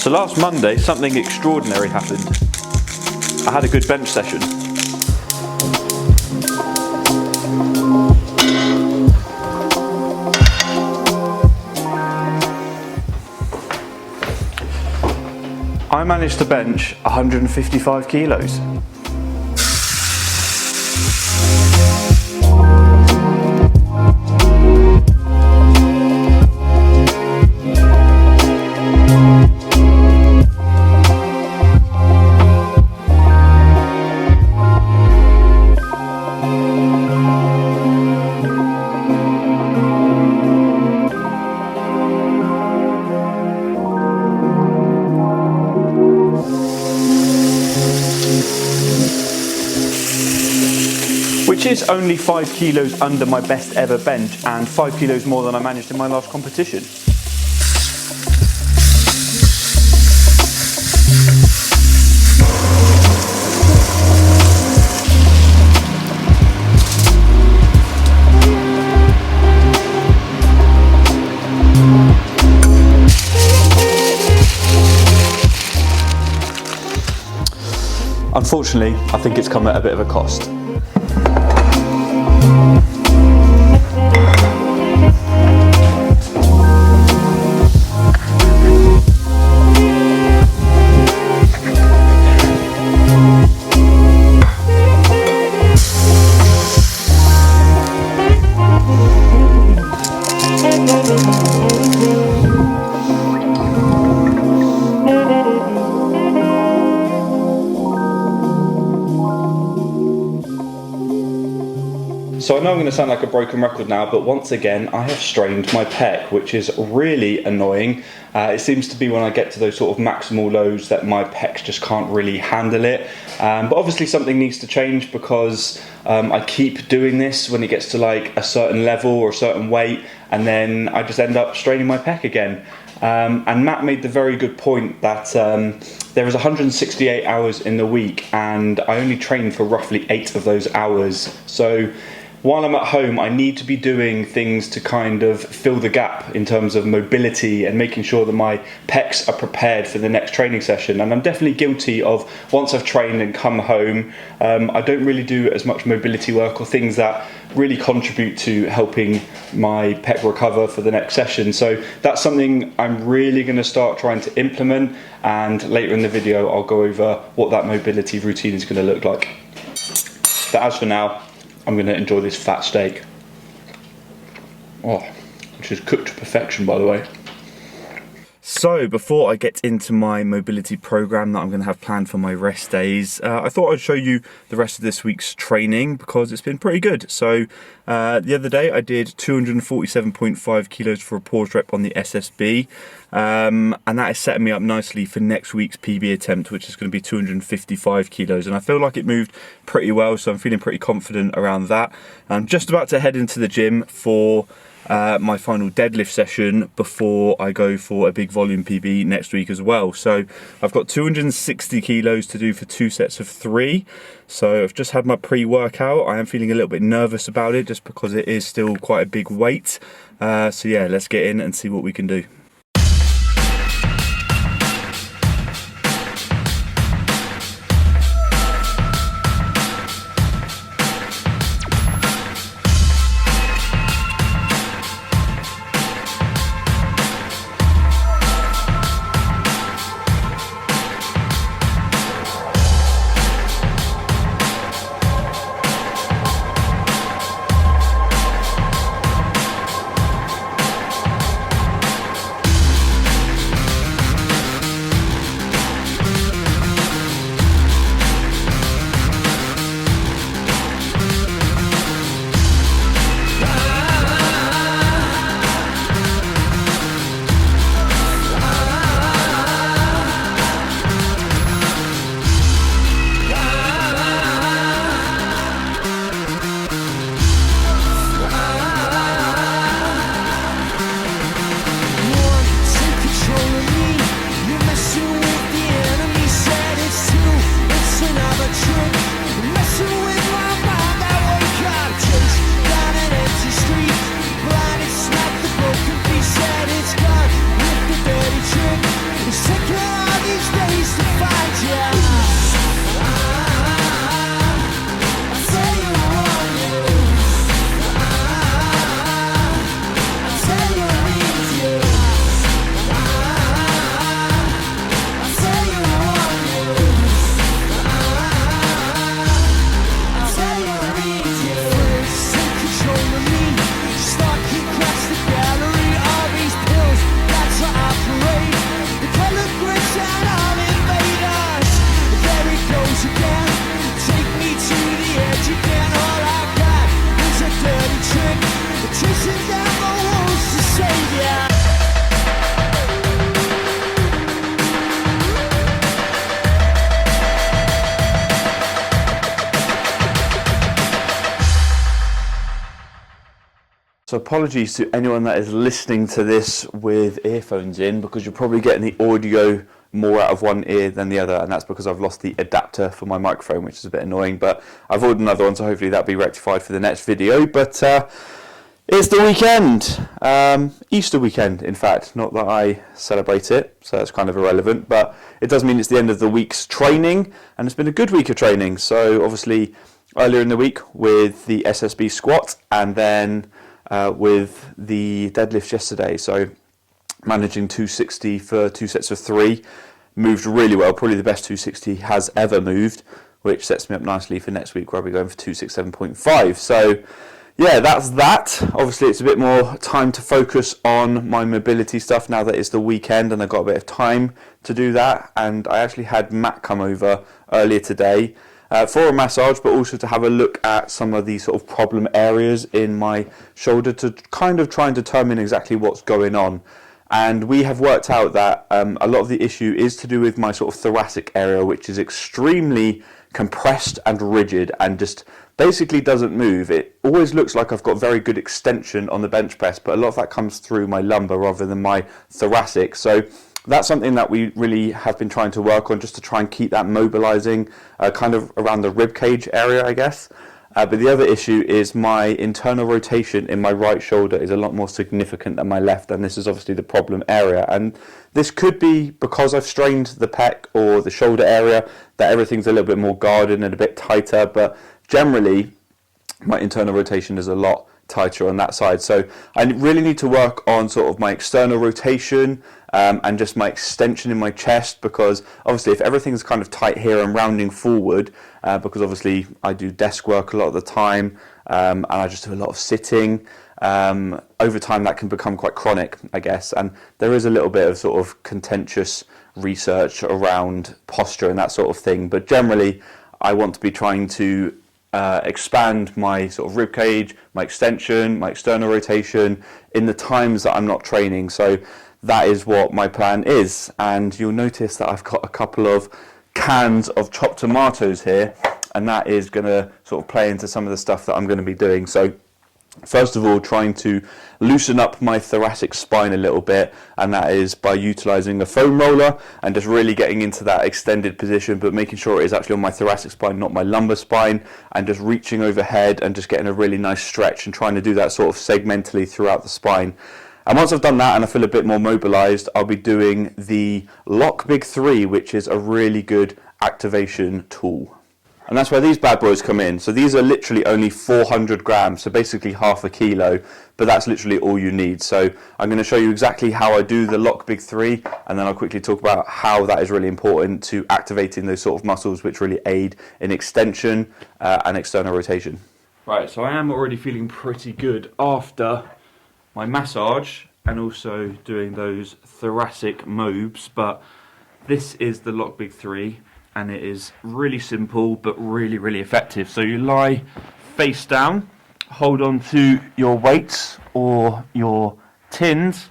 So last Monday, something extraordinary happened. I had a good bench session. I managed to bench 155 kilos. Which is only 5 kilos under my best ever bench and 5 kilos more than I managed in my last competition. Unfortunately, I think it's come at a bit of a cost. So I know I'm going to sound like a broken record now, but once again I have strained my pec, which is really annoying. It seems to be when I get to those sort of maximal lows that my pecs just can't really handle it. But obviously something needs to change because I keep doing this when it gets to like a certain level or a certain weight, and then I just end up straining my pec again. And Matt made the very good point that there is 168 hours in the week and I only train for roughly 8 of those hours. So while I'm at home, I need to be doing things to kind of fill the gap in terms of mobility and making sure that my pecs are prepared for the next training session. And I'm definitely guilty of, once I've trained and come home, I don't really do as much mobility work or things that really contribute to helping my pec recover for the next session. So that's something I'm really going to start trying to implement, and later in the video I'll go over what that mobility routine is going to look like. But as for now, I'm going to enjoy this fat steak. Oh, which is cooked to perfection, by the way. So before I get into my mobility program that I'm going to have planned for my rest days, I thought I'd show you the rest of this week's training because it's been pretty good. So the other day I did 247.5 kilos for a pause rep on the SSB, and that is setting me up nicely for next week's PB attempt, which is going to be 255 kilos, and I feel like it moved pretty well, so I'm feeling pretty confident around that. I'm just about to head into the gym for my final deadlift session before I go for a big volume PB next week as well. So I've got 260 kilos to do for 2 sets of 3. So I've just had my pre-workout. I am feeling a little bit nervous about it just because it is still quite a big weight. So yeah, let's get in and see what we can do. So apologies to anyone that is listening to this with earphones in, because you're probably getting the audio more out of one ear than the other, and that's because I've lost the adapter for my microphone, which is a bit annoying, but I've ordered another one, so hopefully that'll be rectified for the next video. But it's the weekend, Easter weekend in fact, not that I celebrate it, so that's kind of irrelevant, but it does mean it's the end of the week's training, and it's been a good week of training. So obviously earlier in the week with the SSB squat, and then with the deadlifts yesterday, so managing 260 for 2 sets of 3, moved really well, probably the best 260 has ever moved, which sets me up nicely for next week where I'll be going for 267.5. So yeah, that's that. Obviously it's a bit more time to focus on my mobility stuff now that it's the weekend and I've got a bit of time to do that. And I actually had Matt come over earlier today for a massage, but also to have a look at some of the sort of problem areas in my shoulder to kind of try and determine exactly what's going on. And we have worked out that a lot of the issue is to do with my sort of thoracic area, which is extremely compressed and rigid and just basically doesn't move. It always looks like I've got very good extension on the bench press, but a lot of that comes through my lumbar rather than my thoracic. So that's something that we really have been trying to work on, just to try and keep that mobilizing kind of around the rib cage area, I guess. But the other issue is my internal rotation in my right shoulder is a lot more significant than my left, and this is obviously the problem area. And this could be because I've strained the pec or the shoulder area, that everything's a little bit more guarded and a bit tighter, but generally my internal rotation is a lot tighter on that side. So I really need to work on sort of my external rotation and just my extension in my chest, because obviously if everything's kind of tight here and rounding forward, because obviously I do desk work a lot of the time and I just do a lot of sitting, over time that can become quite chronic, I guess. And there is a little bit of sort of contentious research around posture and that sort of thing, but generally I want to be trying to expand my sort of rib cage, my extension, my external rotation in the times that I'm not training. So that is what my plan is. And you'll notice that I've got a couple of cans of chopped tomatoes here, and that is going to sort of play into some of the stuff that I'm going to be doing. So first of all, trying to loosen up my thoracic spine a little bit, and that is by utilizing a foam roller and just really getting into that extended position, but making sure it is actually on my thoracic spine, not my lumbar spine, and just reaching overhead and just getting a really nice stretch and trying to do that sort of segmentally throughout the spine. And once I've done that and I feel a bit more mobilized, I'll be doing the Lock Big 3, which is a really good activation tool. And that's where these bad boys come in. So these are literally only 400 grams, so basically half a kilo, but that's literally all you need. So I'm going to show you exactly how I do the Lock Big 3, and then I'll quickly talk about how that is really important to activating those sort of muscles which really aid in extension and external rotation. Right, so I am already feeling pretty good after my massage and also doing those thoracic mobs, but this is the Lock Big 3. And it is really simple but really, really effective. So you lie face down, hold on to your weights or your tins,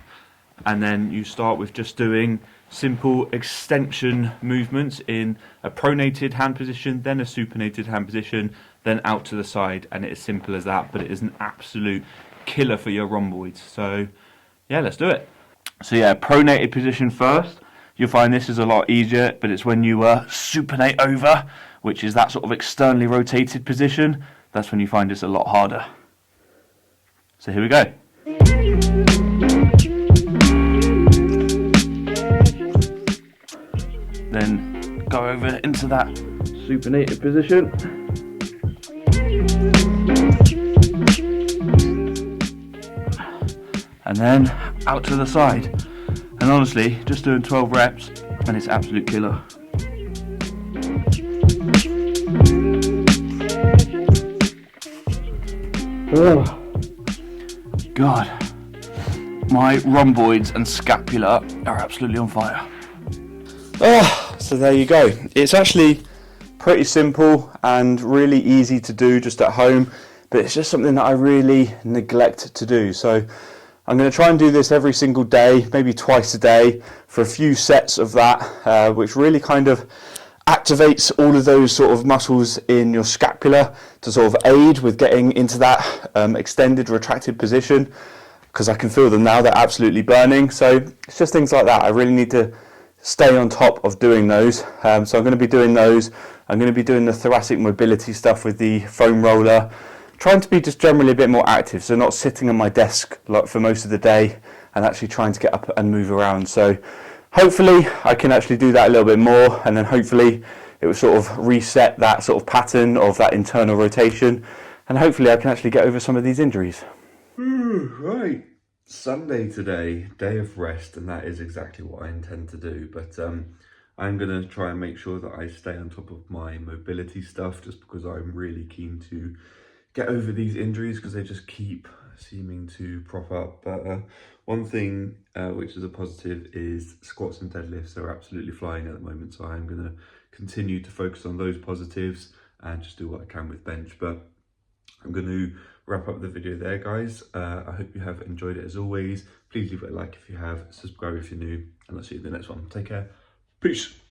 and then you start with just doing simple extension movements in a pronated hand position, then a supinated hand position, then out to the side. And it is simple as that, but it is an absolute killer for your rhomboids. So yeah, let's do it. So yeah, pronated position first. You'll find this is a lot easier, but it's when you supinate over, which is that sort of externally rotated position. That's when you find it's a lot harder. So here we go. Then go over into that supinated position. And then out to the side. And honestly, just doing 12 reps and it's absolute killer. Oh God, my rhomboids and scapula are absolutely on fire. Oh, so there you go. It's actually pretty simple and really easy to do just at home, but it's just something that I really neglect to do. So I'm going to try and do this every single day, maybe twice a day, for a few sets of that, which really kind of activates all of those sort of muscles in your scapula to sort of aid with getting into that extended retracted position, because I can feel them now, they're absolutely burning. So it's just things like that. I really need to stay on top of doing those. So I'm going to be doing those. I'm going to be doing the thoracic mobility stuff with the foam roller, trying to be just generally a bit more active, so not sitting on my desk like for most of the day and actually trying to get up and move around. So hopefully I can actually do that a little bit more, and then hopefully it will sort of reset that sort of pattern of that internal rotation, and hopefully I can actually get over some of these injuries. Right, Sunday today, day of rest, and that is exactly what I intend to do. But I'm going to try and make sure that I stay on top of my mobility stuff, just because I'm really keen to get over these injuries because they just keep seeming to prop up. But one thing which is a positive is squats and deadlifts are absolutely flying at the moment, so I'm going to continue to focus on those positives and just do what I can with bench. But I'm going to wrap up the video there, guys. I hope you have enjoyed it as always. Please leave it a like if you have, subscribe if you're new, and I'll see you in the next one. Take care. Peace.